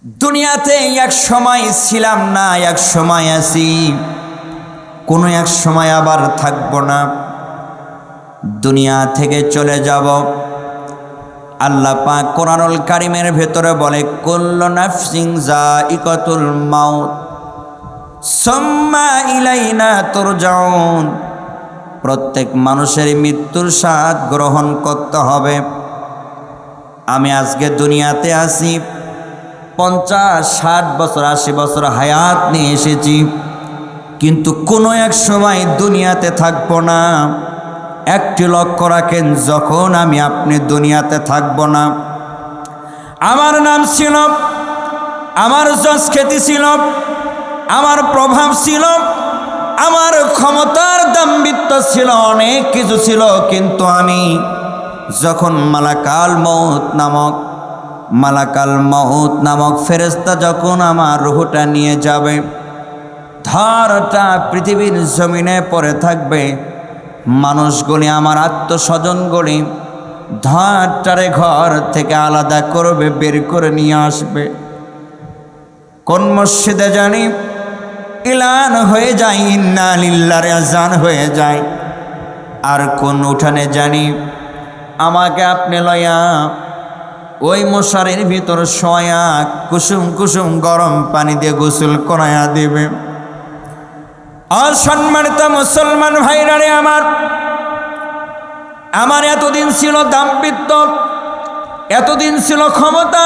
দুনিয়াতে এক সময় ছিলাম না, এক সময় আছি, কোনো এক সময় আবার থাকবো না, দুনিয়া থেকে চলে যাব। আল্লাহ পাক কোরআনুল কারীমের ভেতরে বলে, কুল্লু নাফসিন যায়িকাতুল মাউত সুম্মা ইলাইনা তুরজাউন। প্রত্যেক মানুষের মৃত্যুর স্বাদ গ্রহণ করতে হবে। আমি আজকে দুনিয়াতে আছি, 50, 60 বছর, 80 বছর হায়াত নিয়ে এসেছি, কিন্তু কোনো এক সময় দুনিয়াতে থাকবো না। একটি লক্ষ্য রাখেন, যখন আমি আপনি দুনিয়াতে থাকবো না, আমার নাম ছিল, আমার যশ খ্যাতি ছিল, আমার প্রভাব ছিল, আমার ক্ষমতার দাম্ভিত্য ছিল, অনেক কিছু ছিল, কিন্তু আমি যখন মালাকাল মউত নামক ফেরেশতা যখন আমার রূহটা নিয়ে যাবে, ধরটা পৃথিবীর জমিনে পড়ে থাকবে, মানুষগুলি আমার আত্মস্বজনগুলি ধরটারে ঘর থেকে আলাদা করবে, বের করে নিয়ে আসবে। কোন মসজিদে জানি ইলান হয়ে যায়, ইন্না লিল্লাহি আযান হয়ে যায়, আর কোন উঠানে জানি আমাকে আপনি লয়া ওই মশারির ভিতর শোয়া কুসুম কুসুম গরম পানি দিয়ে গোসল করায়া দিবে। অসম্মানিত মুসলমান ভাইরা রে, আমার এতদিন ছিল দাম্ভিত্য, এতদিন ছিল ক্ষমতা,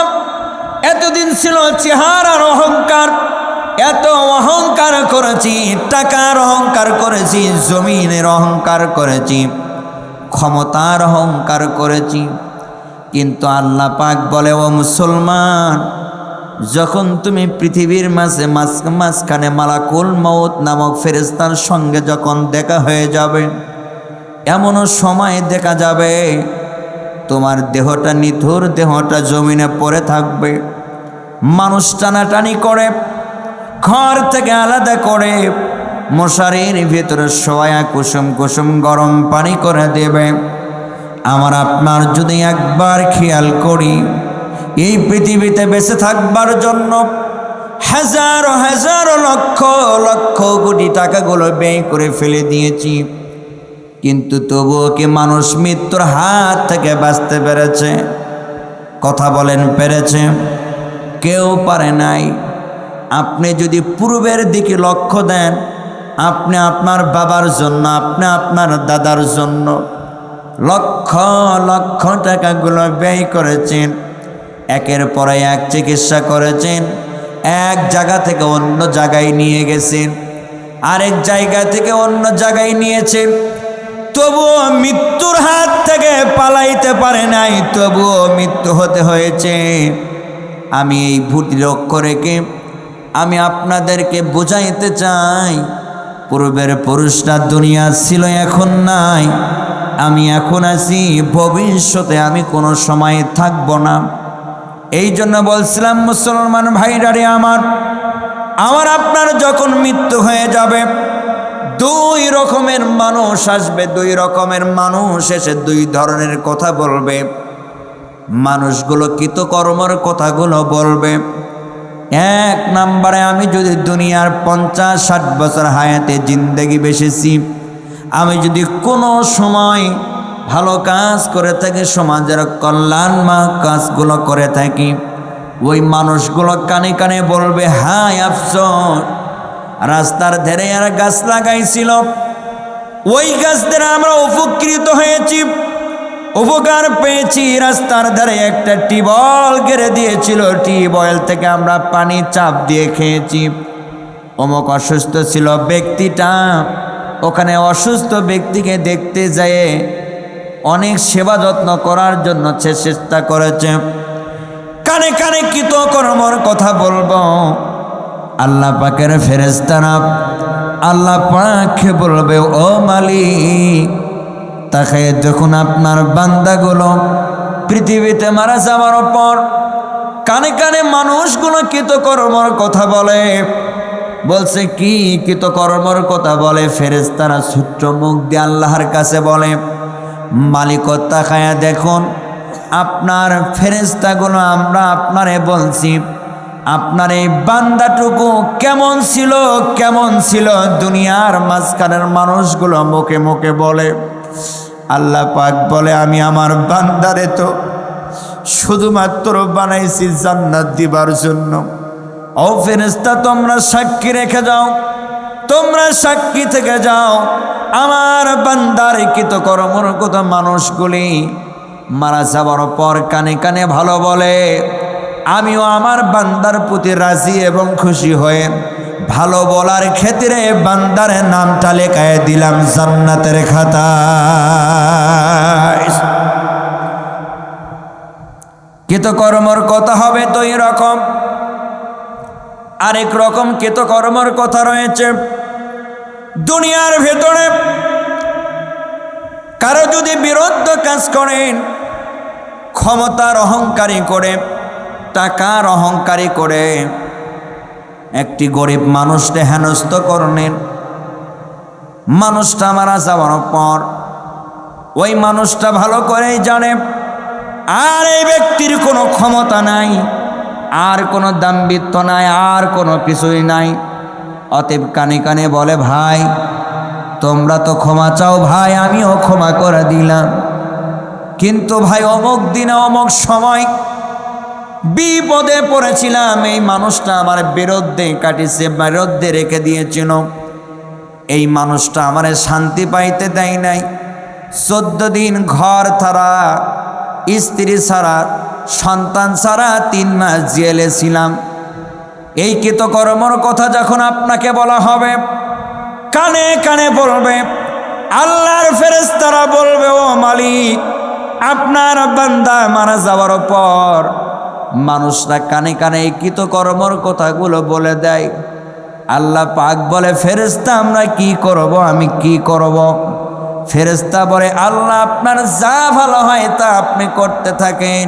এতদিন ছিল চেহারার অহংকার, এত অহংকার করেছি, টাকার অহংকার করেছি, জমিনের অহংকার করেছি, ক্ষমতার অহংকার করেছি। কিন্তু আল্লাহ পাক বলে, ও মুসলমান, যখন তুমি পৃথিবীর মাঝখানে মালাকুল মউত নামক ফেরেশতার সঙ্গে যখন দেখা হয়ে যাবে, এমনও সময় দেখা যাবে তোমার দেহটা, নিথুর দেহটা জমিনে পড়ে থাকবে, মানুষ টানাটানি করে ঘর থেকে আলাদা করে মশারির ভিতরে শোয়া কুসুম কুসুম গরম পানি করে দেবে। আমার আপনার যদি একবার খেয়াল করি, এই পৃথিবীতে বেঁচে থাকবার জন্য হাজারো হাজারো লক্ষ লক্ষ কোটি টাকাগুলো ব্যয় করে ফেলে দিয়েছি, কিন্তু তবুও কি মানুষ মৃত্যুর হাত থেকে বাঁচতে পেরেছে? কথা বলেন, পেরেছে? কেউ পারে নাই। আপনি যদি পূর্বের দিকে লক্ষ্য দেন, আপনি আপনার বাবার জন্য, আপনি আপনার দাদার জন্য লক্ষ লক্ষ টাকাগুলো ব্যয় করেছেন, একের পর এক চিকিৎসা করেছেন, এক জায়গা থেকে অন্য জায়গায় নিয়ে গেছেন, আরেক জায়গা থেকে অন্য জায়গায় নিয়েছেন, তবুও মৃত্যুর হাত থেকে পালাইতে পারে নাই, তবুও মৃত্যু হতে হয়েছে। আমি এই ভূতি লক্ষ্য রেখে আমি আপনাদেরকে বোঝাইতে চাই, পূর্বের পুরুষরা দুনিয়া ছিল, এখন নাই, আমি এখন আছি, ভবিষ্যতে আমি কোনো সময় থাকব না। এই জন্য বলছিলাম মুসলমান ভাইরা রে, আমার আপনার যখন মৃত্যু হয়ে যাবে, দুই রকমের মানুষ আসবে, দুই রকমের মানুষ এসে দুই ধরনের কথা বলবে। মানুষগুলো কৃতকর্মের কথাগুলো বলবে। এক নম্বরে, আমি যদি দুনিয়ার 50-60 বছর হায়াতে জিন্দেগি বেসেছি, আমি যদি কোনো সময় ভালো কাজ করে থাকি, সমাজের কল্যাণময় কাজগুলো করে থাকি, ওই মানুষগুলো কানে কানে বলবে, হায় আফসোস, রাস্তার ধারে আর গাছ লাগাইছিল, ওই গাছ দ্বারা আমরা উপকৃত হয়েছি, উপকার পেয়েছি। রাস্তার ধারে একটা টিউবওয়েল গেড়ে দিয়েছিল, টিউবওয়েল থেকে আমরা পানি চাপ দিয়ে খেয়েছি। অমুক অসুস্থ ছিল ব্যক্তিটা, ওখানে অসুস্থ ব্যক্তিকে দেখতে যেয়ে অনেক সেবা যত্ন করার জন্য চেষ্টা করেছে। কানে কানে কৃতকর্মর কথা বলবো। আল্লাহ পাকের ফেরেশতারা আল্লাহ পাককে বলবে, ও মালিক, তাকে যখন আপনার বান্দাগুলো পৃথিবীতে মারা যাওয়ার পর কানে কানে মানুষগুলো কৃতকর্মর কথা বলে, বলছে কি কৃতকর্মর কথা বলে? ফেরেশতারা ছোট্ট মুখ দিয়ে আল্লাহর কাছে বলে, মালিক তাকায়া দেখুন, আপনার ফেরেশতাগুলো আমরা আপনারে বলছি আপনার এই বান্দাটুকু কেমন ছিল দুনিয়ার মাঝখানের মানুষগুলো মুখে মুখে বলে। আল্লাহ পাক বলে, আমি আমার বান্দারে তো শুধুমাত্র বানাইছি জান্নাত দিবার জন্য। ও ফেরেশতা, তোমরা সাক্ষী রেখে যাও, তোমরা সাক্ষী থেকে যাও, আমার বান্দার কৃতকর্মর কথা মানুষগুলি মারা যাওয়ার পর কানে কানে ভালো বলে। আমিও আমার বান্দার প্রতি রাজি এবং খুশি হয়ে ভালো বলার ক্ষেত্রে বান্দার নামটা লেখায় দিলাম জান্নাতের খাতায়। কৃতকর্মর কথা হবে তো এরকম, আরেক রকম কৃতকর্মর কথা রয়েছে। দুনিয়ার ভেতরে কারো যদি বিরুদ্ধ কাজ করেন, ক্ষমতার অহংকারী করে, টাকার অহংকারী করে একটি গরিব মানুষকে হেনস্থ করলেন, মানুষটা মারা যাওয়ার পর ওই মানুষটা ভালো করেই জানে আর এই ব্যক্তির কোনো ক্ষমতা নাই, আর কোনো দাম্ভিত্য নাই, আর কোনো কিছুই নাই। অতএব কানে কানে বলে, ভাই তোমরা তো ক্ষমা চাও, ভাই আমিও ক্ষমা করে দিলাম, কিন্তু ভাই অমুক দিনে অমুক সময় বিপদে পড়েছিলাম, এই মানুষটা আমার বিরুদ্ধে কাটিছে, বিরুদ্ধে রেখে দিয়েছিল, এই মানুষটা আমার শান্তি পাইতে দেয় নাই। 14 দিন ঘর ছাড়া, স্ত্রী ছাড়া, সন্তান ছাড়া 3 মাস জেলে ছিলাম। এই কৃতকর্মর কথা যখন আপনাকে বলা হবে, কানে কানে বলবে, আল্লাহর ফেরেশতারা বলবে, ও মালিক, আপনার বান্দা মারা যাওয়ার পর মানুষরা কানে কানে এই কৃতকর্মর কথাগুলো বলে দেয়। আল্লাহ পাক বলে, ফেরেশতা আমরা কি করব, আমি কি করব? ফেরেশতা বলে, আল্লাহ আপনার যা ভালো হয় তা আপনি করতে থাকেন।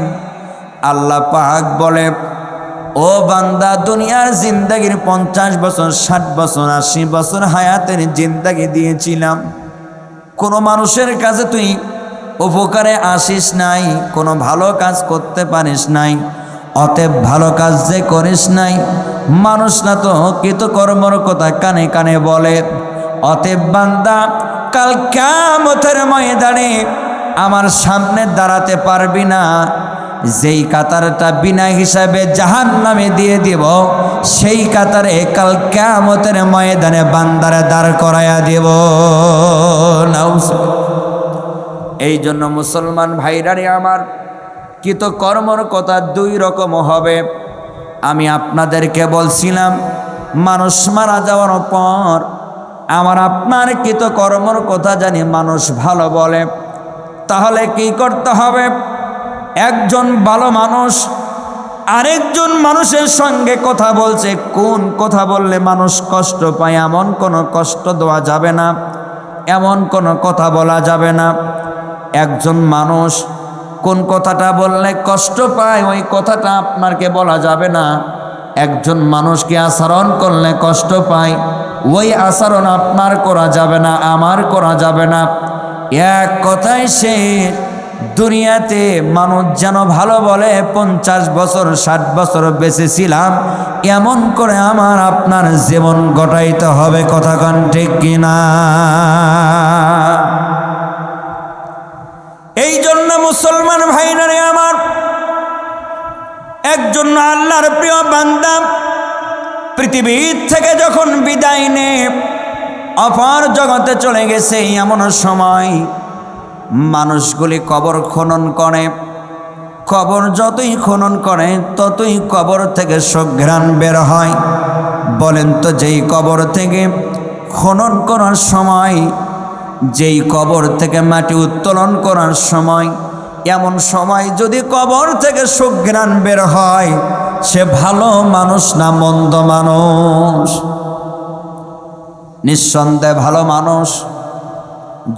আল্লাহ পাক বলে, ও বান্দা, দুনিয়ার জিন্দেগির 50 বছর, 60 বছর, 80 বছর হায়াতের জিন্দেগি দিয়েছিলাম, কোনো মানুষের কাছে তুই উপকারে আসিস নাই, কোনো ভালো কাজ করতে পারিস নাই, অতএব ভালো কাজ যে করিস নাই, মানুষরা তো কৃতকর্মর কথা কানে কানে বলে। অতএব বান্দা, কাল কিয়ামতের ময়দানে আমার সামনে দাঁড়াতে পারবি না। যেই কাতারটা বিনা হিসাবে জাহান্নামে দিয়ে দিব, সেই কাতারে কাল কিয়ামতের ময়দানে বান্দারে দাঁড় করাইয়া দিব। এই জন্য মুসলমান ভাইরারে আমার, কৃতকর্মর কথা 2 রকম হবে। আমি আপনাদেরকে বলছিলাম, মানুষ মারা যাওয়ার পর আমার আপনার কৃতকর্মর কথা জানি মানুষ ভালো বলে, তাহলে কি করতে হবে? একজন ভালো মানুষ আরেকজন মানুষের সঙ্গে কথা বলছে, কোন কথা বললে মানুষ কষ্ট পায় এমন কোনো কষ্ট দেওয়া যাবে না, এমন কোনো কথা বলা যাবে না। একজন মানুষ কোন কথাটা বললে কষ্ট পায় ওই কথাটা আপনাকে বলা যাবে না। একজন মানুষকে আচরণ করলে কষ্ট পায় ওই আচরণ আপনার করা যাবে না, আমার করা যাবে না। এক কথায় সে দুনিয়াতে মানুষ যেন ভালো বলে 50 বছর 60 বছর বেঁচে ছিলাম এমন করে আমার আপনার জীবন গটাইতে হবে। কথা কোন ঠিক কিনা? এই জন্য মুসলমান ভাইনারে আমার, একজন আল্লাহর প্রিয় বান্দা পৃথিবীর থেকে যখন বিদায় নিয়ে অপর জগতে চলে গেছে, এমন সময় মানুষগুলি কবর খনন করে। কবর যতই খনন করে ততই কবর থেকে সুঘ্রাণ বের হয়। বলেন তো, যেই কবর থেকে খনন করার সময়, যেই কবর থেকে মাটি উত্তোলন করার সময়, এমন সময় যদি কবর থেকে সুঘ্রাণ বের হয়, সে ভালো মানুষ না মন্দ মানুষ? নিঃসন্দেহে ভালো মানুষ।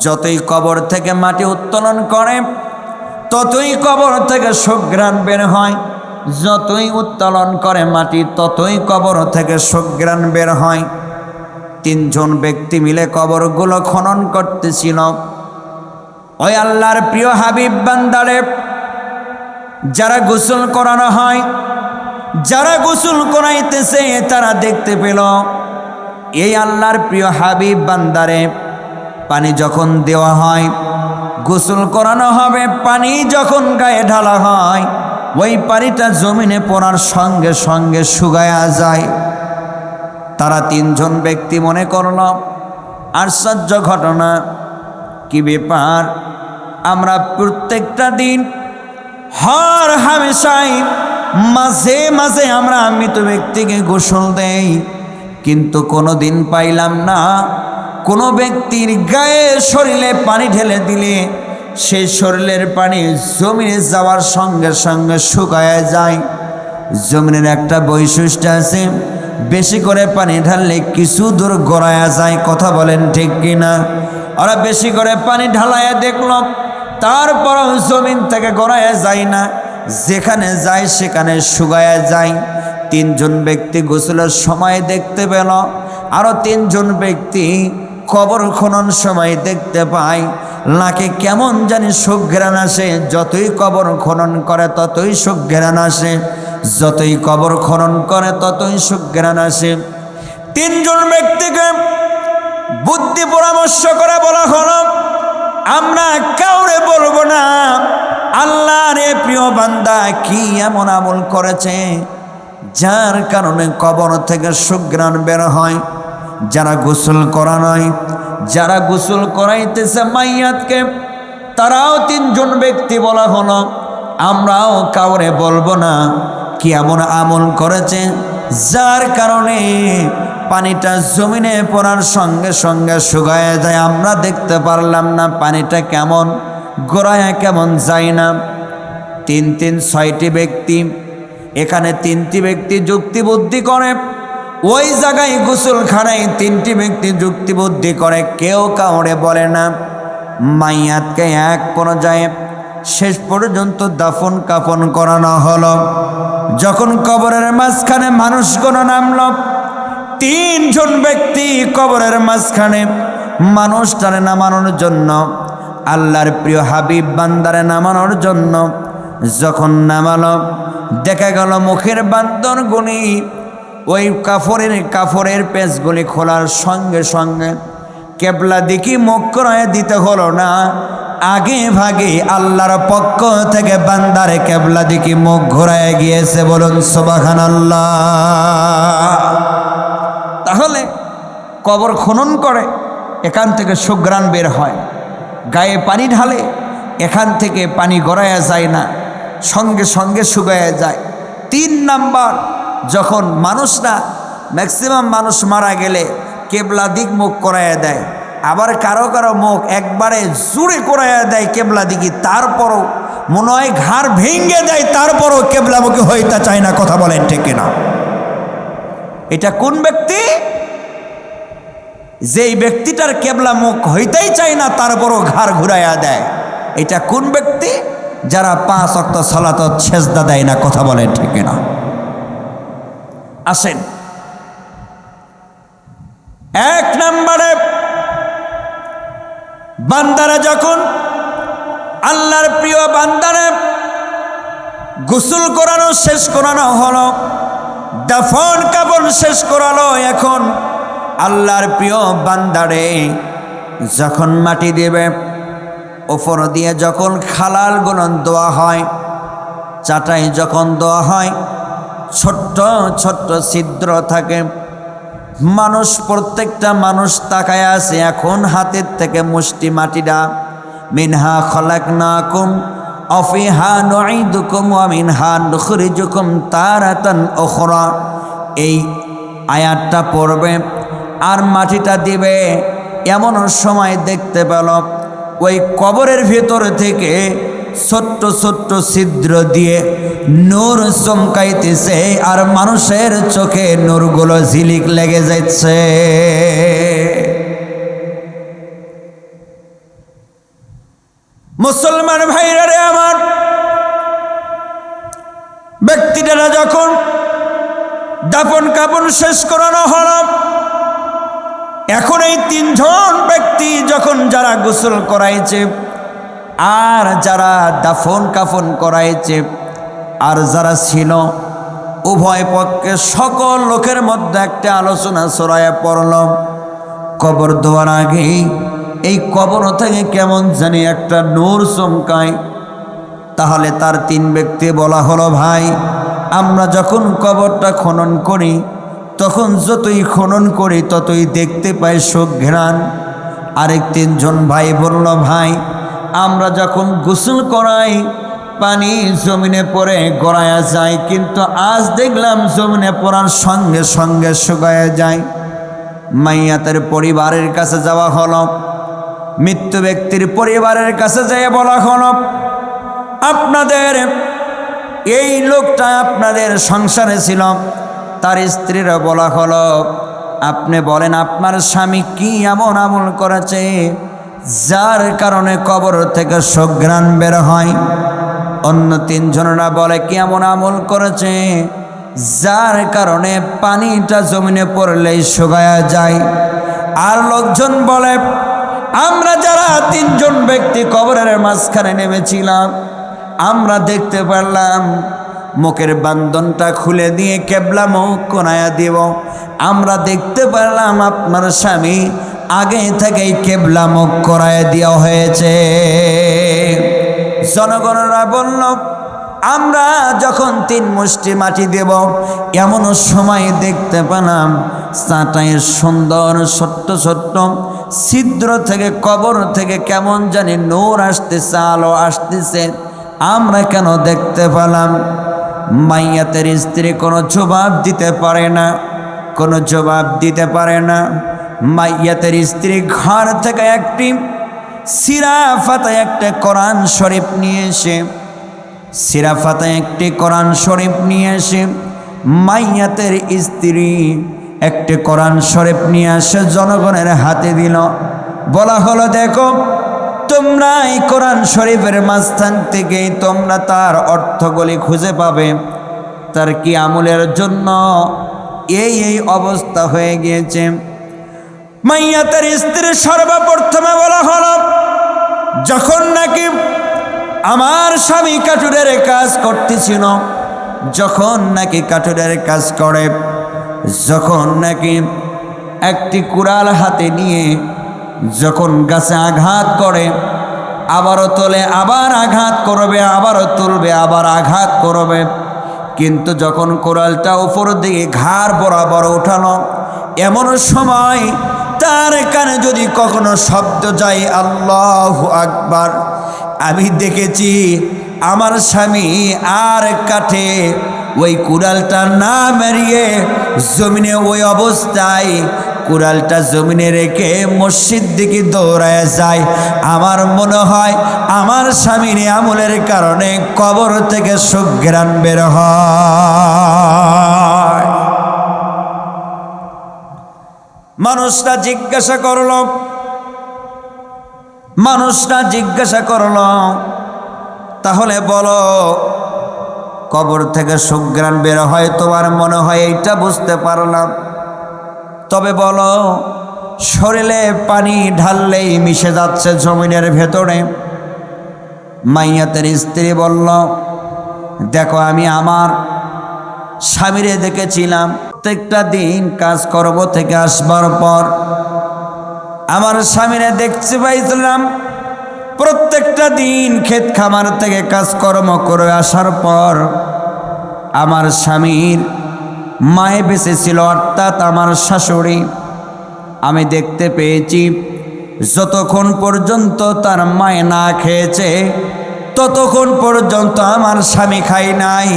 যতই কবর থেকে মাটি উত্তোলন করে ততই কবর থেকে সুঘ্রাণ বের হয়। যতই উত্তোলন করে মাটি ততই কবর থেকে সুঘ্রাণ বের হয়। 3 জন ব্যক্তি মিলে কবরগুলো খনন করতেছিল। ওই আল্লাহর প্রিয় হাবিব বান্দারে যারা গোসল করানো হয়, যারা গোসল করাইতেছে তারা দেখতে পেল এই আল্লাহর প্রিয় হাবিব বান্দারে পানি যখন দেওয়া হয়, গোসল করানো হবে, পানি যখন গায়ে ঢালা হয়, ওই পানিটা জমিনে পড়ার সঙ্গে সঙ্গে শুকায়া যায়। তারা তিনজন ব্যক্তি মনে করল আশ্চর্য ঘটনা, কি ব্যাপার, আমরা প্রত্যেকটা দিন হর হামেশাই মাঝে মাঝে আমরা মৃত ব্যক্তিকে গোসল দেই, কিন্তু কোনো দিন পাইলাম না কোনো ব্যক্তির গায়ে শরীরে পানি ঢেলে দিলে সেই শরীরের পানি জমিনে যাওয়ার সঙ্গে সঙ্গে শুকায় যায়। জমিনের একটা বৈশিষ্ট্য আছে, বেশি করে পানি ঢাললে কিছু দূর গড়ায়া যায়। কথা বলেন ঠিক কিনা? ওরা বেশি করে পানি ঢালায়া দেখল, তারপরও জমিন থেকে গড়ায়া যায় না, যেখানে যায় সেখানে শুকায়া যায়। তিনজন ব্যক্তি গোসলের সময় দেখতে পেল, আরো তিনজন ব্যক্তি কবর খনন সময় দেখতে পায় নাকে কেমন জানি সুঘ্রাণ আসে। যতই কবর খনন করে ততই সুঘ্রাণ আসে, যতই কবর খনন করে ততই সুঘ্রাণ আসে। তিনজন ব্যক্তিকে বুদ্ধি পরামর্শ করে বলা হলো, আমরা কাউরে বলবো না আল্লাহর প্রিয় বান্দা কি এমন আমল করেছে যার কারণে কবর থেকে সুঘ্রাণ বের হয়। যারা গোসল করা নয়, যারা গোসল করাইতেছে মাইয়াতকে, তারাও তিনজন ব্যক্তি বলা হলো, আমরাও কাউরে বলবো না কি এমন আমল করেছে যার কারণে পানিটা জমিনে পড়ার সঙ্গে সঙ্গে শুকায় যায়। আমরা দেখতে পারলাম না পানিটা কেমন গোড়ায় কেমন যায় না। তিন ছয়টি ব্যক্তি, এখানে তিনটি ব্যক্তি যুক্তি বুদ্ধি করে, ওই জায়গায় গোসলখানায় তিনটি ব্যক্তি যুক্তি বুদ্ধি করে, কেউ কাউরে বলে না। মাইয়াতকে এক পর্যায়ে শেষ পর্যন্ত দাফন কাফন করানো হলো। যখন কবরের মাঝখানে মানুষগুলো নামল, তিনজন ব্যক্তি কবরের মাঝখানে মানুষটারে নামানোর জন্য, আল্লাহর প্রিয় হাবিব বান্দারে নামানোর জন্য যখন নামালো, দেখা গেল মুখের বান্দরগুলি ওই কাফরের পেঁচগুলি খোলার সঙ্গে সঙ্গে কেবলা দিকে মুখ করায় দিতে হলো না, আগে ভাগে আল্লাহর পক্ষ থেকে বান্দারে কেবলা দিকে মুখ ঘোরায় গিয়েছে। বলুন সুবহানাল্লাহ। তাহলে কবর খনন করে এখান থেকে সুঘ্রাণ বের হয়, গায়ে পানি ঢালে এখান থেকে পানি গড়ায়া যায় না, সঙ্গে সঙ্গে শুকায়া যায়। 3 নাম্বার, যখন মানুষরা ম্যাক্সিমাম মানুষ মারা গেলে কেবলা দিক মুখ করাইয়া দেয়, আবার কারো কারো মুখ একবারে জুড়ে করাইয়া দেয় কেবলা দিকে, তারপরও মনে হয় ঘাড় ভেঙে দেয়, তারপরও কেবলামুখী হইতে চায় না। কথা বলেন ঠিক কিনা? এটা কোন ব্যক্তি? যেই ব্যক্তিটার কেবলা মুখ হইতেই চায় না তারপরও ঘাড় ঘুরাইয়া দেয়। এটা কোন ব্যক্তি? যারা 5 ওয়াক্ত সালাত সেজদা দেয় না। কথা বলেন ঠিক কিনা? আসেন, 1 নম্বরে বান্দারা যখন আল্লাহর প্রিয় বান্দারে গোসল করানো শেষ করানো হলো, দাফন কাফন শেষ করালো, এখন আল্লাহর প্রিয় বান্দারে যখন মাটি দেবে, ওপর দিয়ে যখন খালাল গুণন দেওয়া হয়, চাটাই যখন দেওয়া হয়, ছোট্ট ছোট্ট ছিদ্র থাকে, মানুষ প্রত্যেকটা মানুষ তাকায় আছে। এখন হাতের থেকে মুষ্টি মাটিটা, মিনহা খলাকনাকুম ওয়া ফিহা নুঈদুকুম ওয়া মিনহা নুখরিজুকুম তারাতান উখরা, এই আয়াতটা পড়বে আর মাটিটা দিবে। এমন সময় দেখতে পেল ওই কবরের ভেতর থেকে ছোট্ট ছোট্ট ছিদ্র দিয়ে নূর চমকাইতেছে, আর মানুষের চোখে নূরগুলো ঝিলিক লেগে যাচ্ছে। মুসলমান ভাইরা রে আমার, ব্যক্তিরা যখন দাফন কাফন শেষ করানো হলো, এখন এই 3 জন ব্যক্তি যখন যারা গোসল করাইছে আর যারা দাফন কাফন করাইছে আর যারা ছিল উভয় পক্ষে সকল লোকের মধ্যে একটা আলোচনা ছড়াইয়া পড়ল। কবর দেওয়ার আগে এই কবর থেকে কেমন জানি একটা নূর চমকায়। তাহলে তার তিন ব্যক্তি বলা হলো, ভাই আমরা যখন কবরটা খনন করি তখন যতই খনন করি ততই দেখতে পাই সুঘ্রাণ। আরেক তিনজন ভাই বলল, ভাই আমরা যখন গোসল করাই পানি জমিনে পড়ে গড়ায়া যায়, কিন্তু আজ দেখলাম জমিনে পড়ার সঙ্গে সঙ্গে শুকায়া যায়। মাইয়াতের পরিবারের কাছে যাওয়া হলো, মৃত্যু ব্যক্তির পরিবারের কাছে যেয়ে বলা হলো, আপনাদের এই লোকটা আপনাদের সংসারে ছিল, তার স্ত্রীরা বলা হলো, আপনি বলেন আপনার স্বামী কি এমন আমল করেছে যার কারণে কবর থেকে সুঘ্রাণ বের হয়? অন্য তিনজনেরা বলে, কি এমন আমল করেছে যার কারণে পানিটা জমিনে পড়লেই শুকায়া যায়? আর লোকজন বলে, আমরা যারা তিনজন ব্যক্তি কবরের মাঝখানে নেমেছিলাম আমরা দেখতে পারলাম মুখের বান্ধনটা খুলে দিয়ে কেবলা মুখ কোনায়া দিব। আমরা দেখতে পারলাম আপনার স্বামী আগে থেকেই কেবলা মুখ করায় দেওয়া হয়েছে। জনগণরা বলল, আমরা যখন 3 মুষ্টি মাটি দেব এমন সময় দেখতে পেলাম চাটাইয়ের সুন্দর ছোট্ট ছোট্ট ছিদ্র থেকে কবর থেকে কেমন জানি নূর আসতেছে, আলো আসতেছে, আমরা কেন দেখতে পেলাম? মাইয়াতের স্ত্রী কোনো জবাব দিতে পারে না, কোনো জবাব দিতে পারে না। মাইয়াতের স্ত্রী ঘর থেকে একটি সিরা ফাতায় একটা কোরআন শরীফ নিয়ে এসে সিরা ফাতায় একটি কোরআন শরীফ নিয়ে এসে মাইয়াতের স্ত্রী একটি কোরআন শরীফ নিয়ে এসে জনগণের হাতে দিল। বলা হলো, দেখো তোমরা এই কোরআন শরীফের মাঝখান থেকে তোমরা তার অর্থগুলি খুঁজে পাবে, তার কি আমলের জন্য এই অবস্থা হয়ে গিয়েছে। মাইয়াতের স্ত্রী সর্বপ্রথমে বলা হলো, যখন নাকি আমার স্বামী কাঠুরের কাজ করতেছিল, যখন নাকি কাঠুরের কাজ করে, যখন নাকি একটি কুড়াল হাতে নিয়ে যখন গাছে আঘাত করে, আবারও তোলে, আবার আঘাত করবে, আবারও তুলবে, আবার আঘাত করবে, কিন্তু যখন কুড়ালটা উপর দিকে ঘাড় বরাবর উঠানো, এমন সময় তার কানে যদি কখনো শব্দ যায় আল্লাহু আকবার, আমি দেখেছি আমার স্বামী আর কাঠে ওই কুড়ালটা না মেরিয়ে জমিনে ওই অবস্থায় কুড়ালটা জমিনে রেখে মসজিদ দিকে দৌড়ায় যায়। আমার মনে হয় আমার স্বামীর আমলের কারণে কবর থেকে সুঘ্রাণ বের হয়। মানুষটা জিজ্ঞাসা করল, তাহলে বলো কবর থেকে সুঘ্রাণ বের হয়, তোমার মনে হয় এইটা বুঝতে পারলাম, তবে বলো শরীরে পানি ঢাললেই মিশে যাচ্ছে জমিনের ভেতরে। মাইয়াতের স্ত্রী বলল, দেখো আমি আমার স্বামীরে দেখেছিলাম প্রত্যেকটা দিন কাজকর্ম থেকে আসবার পর আমার স্বামীরে দেখতে পাইছিলাম প্রত্যেকটা দিন ক্ষেত খামার থেকে কাজকর্ম করে আসার পর আমার স্বামীর মায়ে বেঁচে ছিল, অর্থাৎ আমার শাশুড়ি। আমি দেখতে পেয়েছি যতক্ষণ পর্যন্ত তার মায়ে না খেয়েছে ততক্ষণ পর্যন্ত আমার স্বামী খাই নাই,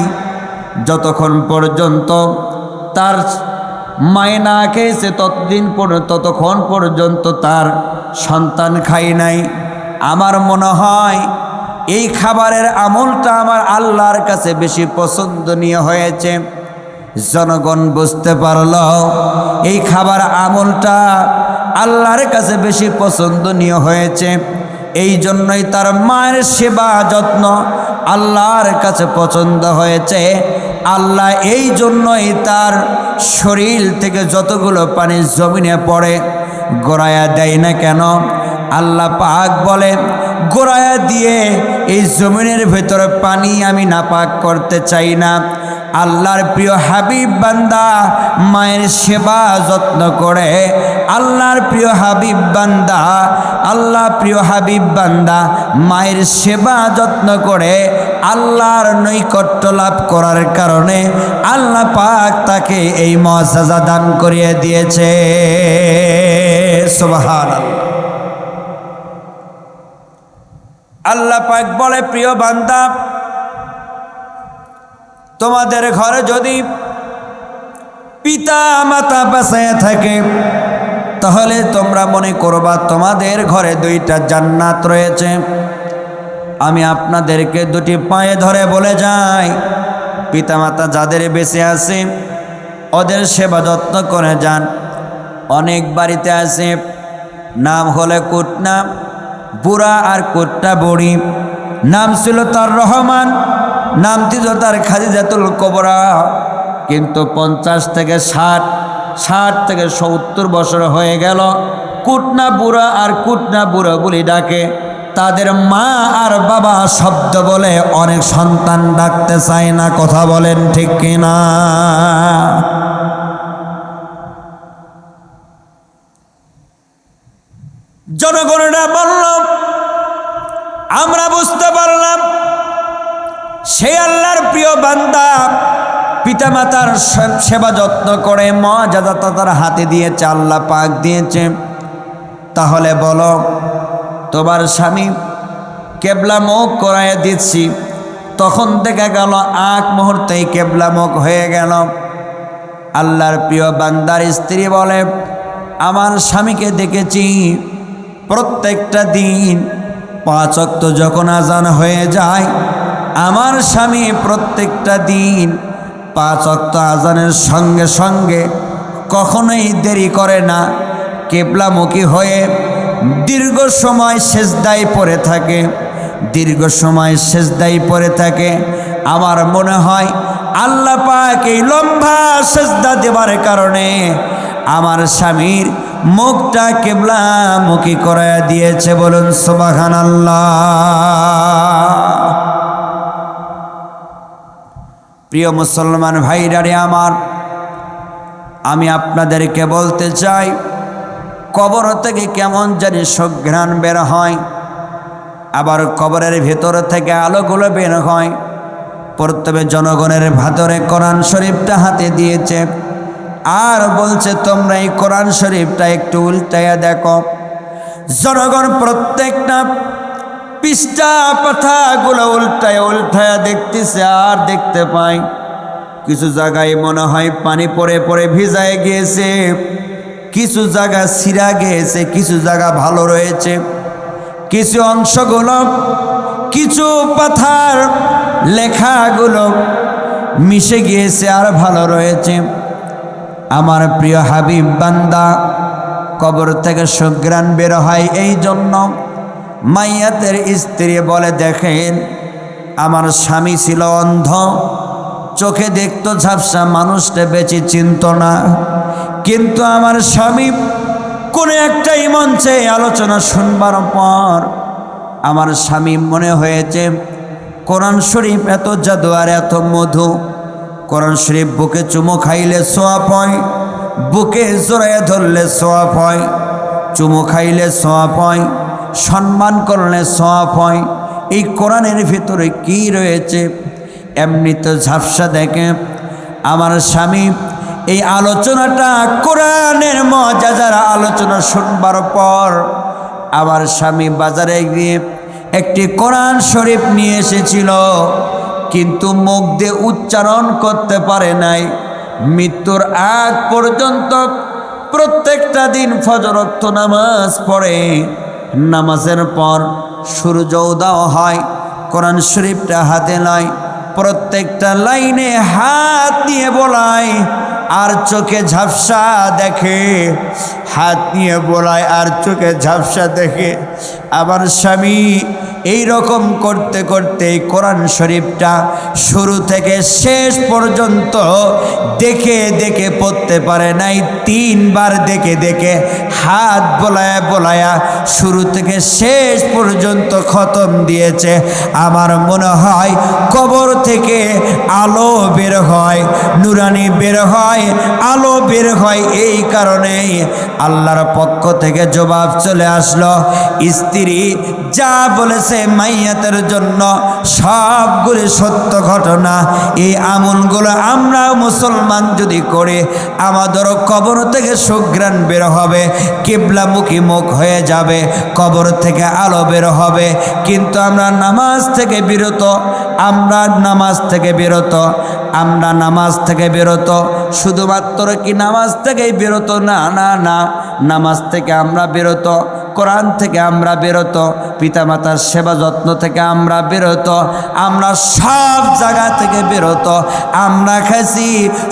যতক্ষণ পর্যন্ত তার মায়ে না খেয়েছে ততক্ষণ পর্যন্ত তার সন্তান খাই নাই। আমার মনে হয় এই খাবারের আমলটা আমার আল্লাহর কাছে বেশি পছন্দনীয় হয়েছে। জনগণ বুঝতে পারল এই খাবার আমলটা আল্লাহর কাছে বেশি পছন্দনীয় হয়েছে, এই জন্যই তার মায়ের সেবা যত্ন আল্লাহর কাছে পছন্দ হয়েছে। আল্লাহ এই জন্যই তার শরীর থেকে যতগুলো পানি জমিনে পড়ে গড়ায়া দেয় না কেন? আল্লাহ পাক বলে, গোড়ায়া দিয়ে এই জমিনের ভেতরে পানি আমি নাপাক করতে চাই না, আল্লাহর প্রিয় হাবিব বান্দা মায়ের সেবা যত্ন করে, আল্লাহর প্রিয় হাবিব বান্দা, আল্লাহ প্রিয় হাবিব বান্দা মায়ের সেবা যত্ন করে আল্লাহর নৈকট্য লাভ করার কারণে আল্লাহ পাক তাকে এই মুআজ্জাজা দান করিয়ে দিয়েছে। সুবহানাল্লাহ। আল্লাহ পাক বলে, প্রিয় বান্দা, তোমাদের ঘরে যদি পিতা মাতা বেঁচে থাকে তাহলে তোমরা মনে করবা তোমাদের ঘরে দুইটা জান্নাত রয়েছে। আমি আপনাদেরকে দুটি পায়ে ধরে বলে যাই, পিতামাতা যাদের বেঁচে আছে ওদের সেবা যত্ন করে যান। অনেক বাড়িতে আছে নাম হলে কুটনা বুড়া আর কুটনা বুড়ি, নাম ছিল তার রহমান, নাম ছিল তার খাদিজাতুল কুবরা, কিন্তু 50 থেকে 60 থেকে 70 বছর হয়ে গেল কুটনা বুড়া আর কুটনা বুড়া বলে ডাকে। তাদের মা আর বাবা শব্দ বলে অনেক সন্তান ডাকতে চায় না। কথা বলেন ঠিক কিনা? জনগণরা বলল, আমরা বুঝতে পারলাম সে আল্লাহর প্রিয় বান্দা পিতামাতার সেবা যত্ন করে মুআজ্জাজা তার হাতে দিয়েছে, আল্লাহ পাক দিয়েছে। তাহলে বলো, তোমার স্বামী কেবলা মুখ করায় দিচ্ছি, তখন দেখা গেল এক মুহূর্তেই কেবলা মুখ হয়ে গেল। আল্লাহর প্রিয় বান্দার স্ত্রী বলে, আমার স্বামীকে দেখেছি প্রত্যেকটা দিন 5 ওয়াক্ত যখন আজান হয়ে যায় আমার স্বামী প্রত্যেকটা দিন 5 ওয়াক্ত আজানের সঙ্গে সঙ্গে কখনোই দেরি করে না, কেবলামুখী হয়ে দীর্ঘ সময় সেজদায় পড়ে থাকে, দীর্ঘ সময় সেজদায় পড়ে থাকে। আমার মনে হয় আল্লাহ পাক এই লম্বা সেজদা দেবার কারণে আমার স্বামীর মুখটা কিবলামুখী করে দিয়েছে। বলুন সুবহানাল্লাহ। প্রিয় মুসলমান ভাইরা রে আমার, আমি আপনাদেরকে বলতে চাই, কবর থেকে কেমন জানি সুঘ্রাণ বের হয়, আবার কবরের ভেতর থেকে আলোগুলো বের হয়। প্রথমে জনগণের ভেতরে কোরআন শরীফটা হাতে দিয়েছে আর বলছে, তোমরা এই কোরআন শরীফটা একটু উল্টাইয়া দেখো। জনগণ প্রত্যেকটা পৃষ্ঠা পাতাগুলো উল্টায়া দেখতেছে আর দেখতে পায় কিছু জায়গায় মনে হয় পানি পড়ে পড়ে ভিজায় গিয়েছে, কিছু জায়গা ছিঁড়া গিয়েছে, কিছু জায়গা ভালো রয়েছে, কিছু অংশগুলো, কিছু পাতার লেখাগুলো মিশে গিয়েছে আর ভালো রয়েছে। আমার প্রিয় হাবিব বান্দা কবর থেকে সুঘ্রাণ বের হয় এই জন্য। মাইয়াতের স্ত্রী বলে, দেখেন আমার স্বামী ছিল অন্ধ, চোখে দেখতো ঝাপসা, মানুষটা বেঁচে চিনত না, কিন্তু আমার স্বামী কোনো একটাই মঞ্চে আলোচনা শুনবার পর আমার স্বামী মনে হয়েছে কোরআন শরীফ এত জাদু আর এত মধু। কোরআন শরীফ বুকে চুমো খাইলে সোয়াব হয়, বুকে জড়াইয়া ধরলে সোয়াব হয়, চুমো খাইলে সোয়াব হয়, সম্মান করলে সোয়াব হয়। এই কোরআনের ভিতরে কি রয়েছে? এমনি তো ঝাপসা দেখে। আমার স্বামী এই আলোচনাটা, কোরআনের মুআজ্জাজার আলোচনা শুনবার পর আমার স্বামী বাজারে গিয়ে একটি কোরআন শরীফ নিয়ে এসেছিল, কিন্তু মুখ দিয়ে উচ্চারণ করতে পারে নাই। মৃত্যুর আগ পর্যন্ত প্রত্যেকটা দিন ফজর ওয়াক্ত নামাজ পড়ে, নামাজের পর সূর্য উদয় হয়, কোরআন শরীফটা হাতে নয়, প্রত্যেকটা লাইনে হাত দিয়ে বলায় আর চোখে ঝাপসা দেখে, হাত নিয়ে বলায় আর চোখে ঝাপসা দেখে। আমার স্বামী এই রকম করতে করতে কোরআন শরীফটা শুরু থেকে শেষ পর্যন্ত দেখে দেখে পড়তে পারে নাই। 3 বার দেখে দেখে হাত বোলায়া বোলায়া শুরু থেকে শেষ পর্যন্ত খতম দিয়েছে। আমার মনে হয় কবর থেকে আলো বের হয়, নুরানি বের হয়, আলো বের হয়। এই কারণেই আল্লাহর পক্ষ থেকে জবাব চলে আসলো, স্ত্রী যা বলেছে মাইয়াতের জন্য সবগুলি সত্য ঘটনা। এই আমলগুলো আমরা মুসলমান যদি করে আমাদেরও কবর থেকে সুঘ্রাণ বের হবে, কিবলামুখী মুখ হয়ে যাবে, কবর থেকে আলো বের হবে। কিন্তু আমরা নামাজ থেকে বিরত, আমরা নামাজ থেকে বিরত, শুধুমাত্র কি নামাজ থেকেই বিরত না, নামাজ থেকে আমরা বিরত, কোরআন থেকে আমরা বিরত, পিতামাতার সেবা যত্ন থেকে আমরা বিরত, আমরা সব জায়গা থেকে বিরত। আমরা খাইছি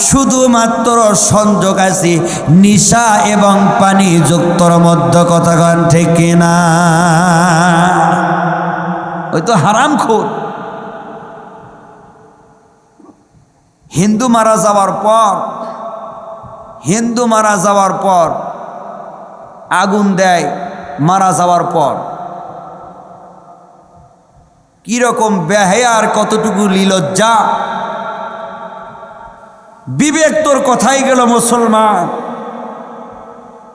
শুধুমাত্র সংযোগ আছি নিশা এবং পানি যুক্তর মধ্যে, কথা গান ঠিক কিনা? ওই তো হারামখোর। হিন্দু মারা যাওয়ার পর আগুন দেয়, মারা যাওয়ার পর কিরকম বেহায়ার, কতটুকু লীলজ্জা, বিবেক তোর কথাই গেল মুসলমান।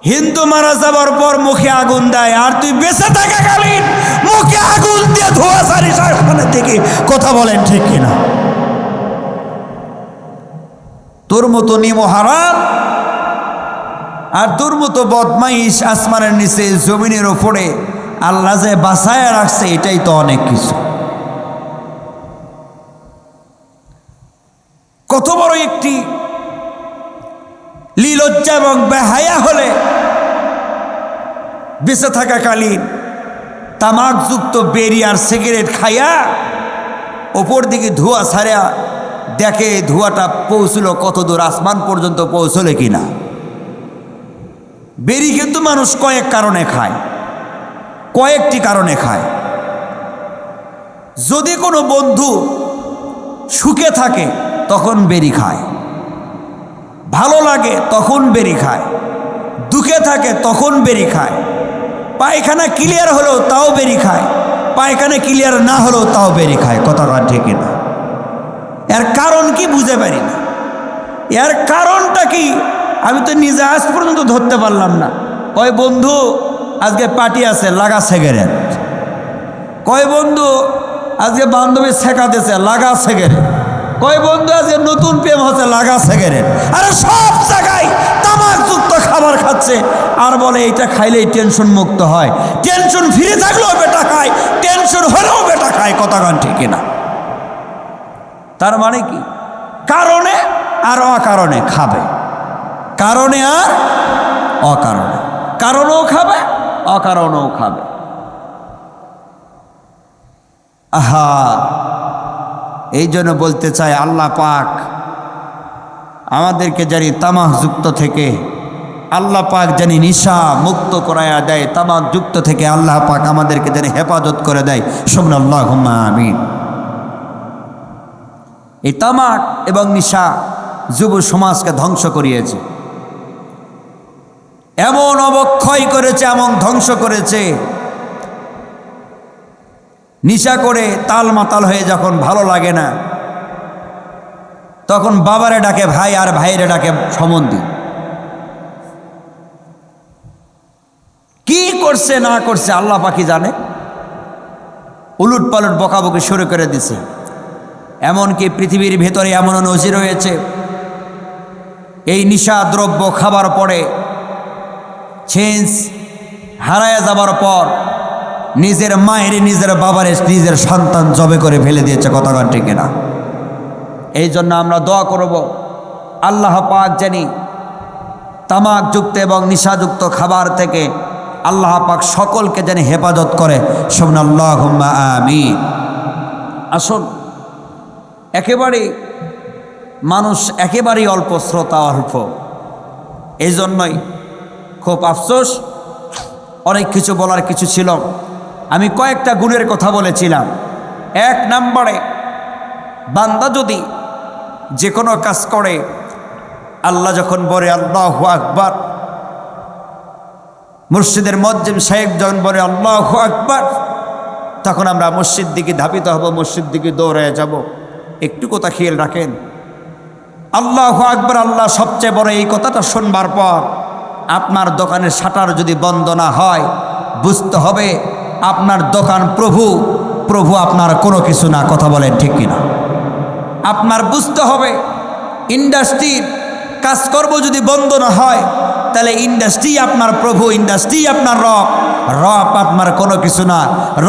হিন্দু মারা যাওয়ার পর মুখে আগুন দেয়, আর তুই বেঁচে থাকাকালীন মুখে আগুন দিয়ে ধোয়া সারি সামনে থেকে কথা বলেন ঠিক কিনা? তোর মতো নিমো হারাম আর তোর মতো বদমাইশ আসমানের নিচে জমিনের ওপরে আল্লাহ যে বাঁচায় রাখছে, এটাই তো অনেক কিছু। কত বড় একটি লীলজ্জা এবং বেহায়া হলে বেঁচে থাকাকালীন তামাকযুক্ত বেরি আর সিগারেট খাইয়া ওপর দিকে ধোঁয়া ছাড়া দেখে ধোঁয়াটা পৌঁছলো কত দূর, আসমান পর্যন্ত পৌঁছলে কিনা। বেরি কিন্তু মানুষ কয়েকটি কারণে খায়। যদি কোনো বন্ধু সুখে থাকে তখন বেরি খায়, ভালো লাগে তখন বেরি খায়, দুঃখে থাকে তখন বেরি খায়, পায়খানা ক্লিয়ার হলেও তাও বেরি খায়, পায়খানা ক্লিয়ার না হলেও তাও বেরি খায়, কথা ঠিক না? এর কারণ কি বুঝে পারি না। এর কারণটা কি আমি তো নিজে আজ পর্যন্ত ধরতে পারলাম না। কয় বন্ধু আজকে পার্টি আছে, লাগা সিগারেট। কয় বন্ধু আজকে বান্ধবী শেখাতেছে, লাগা সিগারেট। কয় বন্ধু আজকে নতুন প্রেম হচ্ছে, লাগা সিগারেট। আরে সব জায়গায় তামাকযুক্ত খাবার খাচ্ছে আর বলে এইটা খাইলেই টেনশন মুক্ত হয়। টেনশন ফিরে থাকলেও বেটা খায়, টেনশন হলেও বেটা খায়, কথা গান ঠিক না? তার মানে কি? কারণে আর অকারণে খাবে, কারণে আর অকারণে, কারণেও খাবে অকারণেও খাবে। আহা, এই জন্য বলতে চাই আল্লাহ পাক আমাদেরকে জানি তামাকযুক্ত থেকে, আল্লাহ পাক জানি নিশা মুক্ত করায়া দেয়, তামাকযুক্ত থেকে আল্লাহ পাক আমাদেরকে জানি হেফাজত করে দেয়। শুনুন, আল্লাহুম্মা আমিন। এই তামাক এবং নিশা যুব সমাজকে ধ্বংস করিয়েছে, এমন অবক্ষয় করেছে, এমন ধ্বংস করেছে। নিশা করে তাল মাতাল হয়ে যখন ভালো লাগে না, তখন বাবারে ডাকে ভাই আর ভাইরে ডাকে সম্বন্ধী। কি করছে না করছে আল্লাহ পাকি জানে। উলুট পালট বকাবকি শুরু করে দিছে। এমনকি পৃথিবীর ভেতরে এমন নজির রয়েছে, এই নিশা দ্রব্য খাবার পরে চেঞ্জ হারায়া যাবার পর নিজের মায়ের, নিজের বাবারে, নিজের সন্তান জবে করে ফেলে দিয়েছে, কথা গান ঠিক না? এই জন্য আমরা দোয়া করব আল্লাহ পাক জানি তামাকযুক্ত এবং নিশাযুক্ত খাবার থেকে আল্লাহ পাক সকলকে জানি হেফাজত করে। শুনুন, আল্লাহুম্মা আমিন। আসুন, মানুষ একেবারেই অল্প, শ্রোতা অল্প। এই জন্যই খুব আফসোস, অনেক কিছু বলার কিছু ছিল, আমি কয়েকটা গুণের কথা বলেছিলাম। 1 নম্বরে, বান্দা যদি যে কোনো কাজ করে, আল্লাহ যখন বলে আল্লাহু আকবার, মসজিদের মুয়াজ্জিন সাহেব যখন বলে আল্লাহু আকবার, তখন আমরা মসজিদ দিকে ধাবিত হব, মসজিদ দিকে দৌড়ে যাব। একটু কথা খেয়াল রাখেন, আল্লাহু আকবার আল্লাহ সবচেয়ে বড়, এই কথাটা শুনবার পর আপনার দোকানের শাটার যদি বন্ধ না হয়, বুঝতে হবে আপনার দোকান প্রভু আপনার কোনো কিছু না। কথা বলেন ঠিক কিনা? আপনার বুঝতে হবে ইন্ডাস্ট্রির কাজকর্ম যদি বন্ধ না হয়, তাহলে ইন্ডাস্ট্রি আপনার প্রভু, ইন্ডাস্ট্রি আপনার রব আপনার কোনো কিছু না।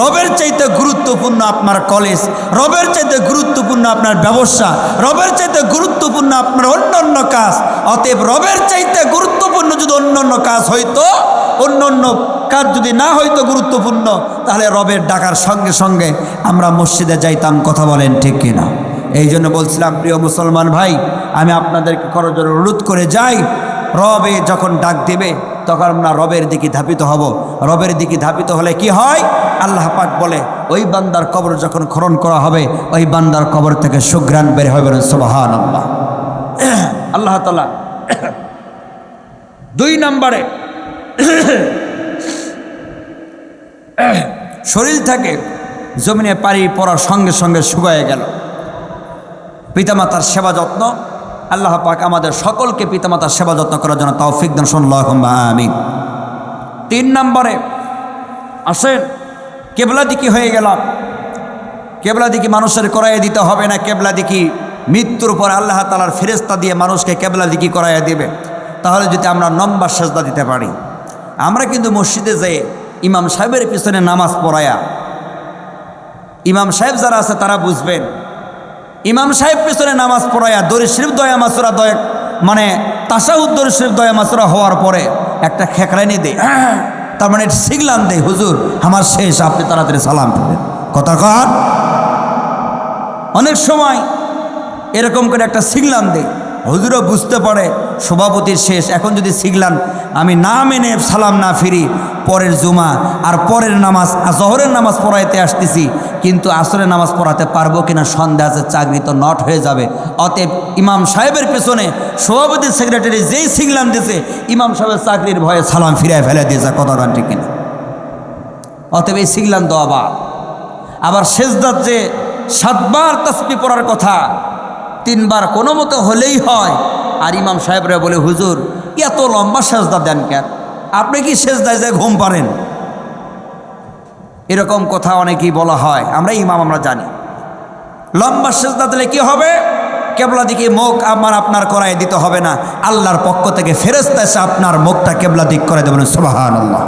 রবের চাইতে গুরুত্বপূর্ণ আপনার কলেজ, রবের চাইতে গুরুত্বপূর্ণ আপনার ব্যবসা, রবের চাইতে গুরুত্বপূর্ণ আপনার অন্য কাজ। অতএব রবের চাইতে গুরুত্বপূর্ণ যদি অন্য কাজ হইতো, অন্য কাজ যদি না হইতো গুরুত্বপূর্ণ, তাহলে রবের ডাকার সঙ্গে সঙ্গে আমরা মসজিদে যাইতাম। কথা বলেন ঠিক কিনা? এই জন্য বলছিলাম, প্রিয় মুসলমান ভাই, আমি আপনাদেরকে করজোড়ে অনুরোধ করে যাই, রবে যখন ডাক দিবে তখন আমরা রবের দিকে ধাপিত হব। রবের দিকে ধাপিত হলে কি হয়? আল্লাহ পাক বলে, ওই বান্দার কবর যখন খনন করা হবে, ওই বান্দার কবর থেকে সুঘ্রাণ বের হবে। সুবহানাল্লাহ। আল্লাহ তাআলা 2 নম্বরে, শরীর থেকে জমিনে পানি পড়ার সঙ্গে সঙ্গে শুকায়ে গেল। পিতামাতার সেবা যত্ন, আল্লাহ পাক আমাদের সকলকে পিতামাতার সেবা যত্ন করার জন্য তৌফিক দান করুন, আল্লাহুম্মা আমিন। 3 নম্বরে আসেন, কেবলা দিকে হয়ে গেলাম। কেবলা দিকে মানুষের করাইয়া দিতে হবে না। কেবলা দিকে মৃত্যুর পর আল্লাহ তাআলার ফেরেশতা দিয়ে মানুষকে কেবলা দিকে করাইয়া দিবে। তাহলে যদি আমরা নম্বর সেজদা দিতে পারি, আমরা কিন্তু মসজিদে যেয়ে ইমাম সাহেবের পিছনে নামাজ পড়ায়া, ইমাম সাহেব যারা আছে তারা বুঝবেন, ইমাম সাহেব পিছনে নামাজ পড়ায়া দরুদ শরীফ দয়া মাসুরা মানে তাশাহুদ দরুদ শরীফ দয়া মাসুরা হওয়ার পরে একটা খেকরানি দেয়, তার মানে সিগলান দেয়, হুজুর আমার শেষ, আপনি তাড়াতাড়ি সালাম ফেলেন। কথা কন। অনেক সময় এরকম করে একটা সিগলান দেয়, হুজুরও বুঝতে পারে সভাপতির শেষ। এখন যদি সিগলান আমি না মেনে সালাম না ফিরি, পরের জুমা আর পরের নামাজ, জহরের নামাজ পড়াইতে আসতেছি, কিন্তু আসরের নামাজ পড়াতে পারবো কিনা সন্দেহ আছে, চাকরি তো নট হয়ে যাবে। অতএব ইমাম সাহেবের পেছনে সভাপতি সেক্রেটারি যেই সিগলান দিয়েছে, ইমাম সাহেবের চাকরির ভয়ে সালাম ফিরায় ফেলে দিয়েছে। কথা গান ঠিক কিনা? অতএব এই সিগলান দেওয়া বা আবার সেজদার যে 7 বার তাসবিহ পড়ার কথা, 3 বার কোনো মতো হলেই হয়। আর ইমাম সাহেবরা বলে, হুজুর এত লম্বা সেজদা দেন কেন? আপনি কি সেজদায় যায় ঘুম পারেন? এরকম কথা অনেকেই বলা হয়। আমরা ইমাম, আমরা জানি লম্বা সেজদা দিলে কি হবে? কেবলা দিকে মুখ আপনার করায় দিতে হবে না, আল্লাহর পক্ষ থেকে ফেরেশতা এসে আপনার মুখটা কেবলা দিক করে দেবেন। সুবহানাল্লাহ।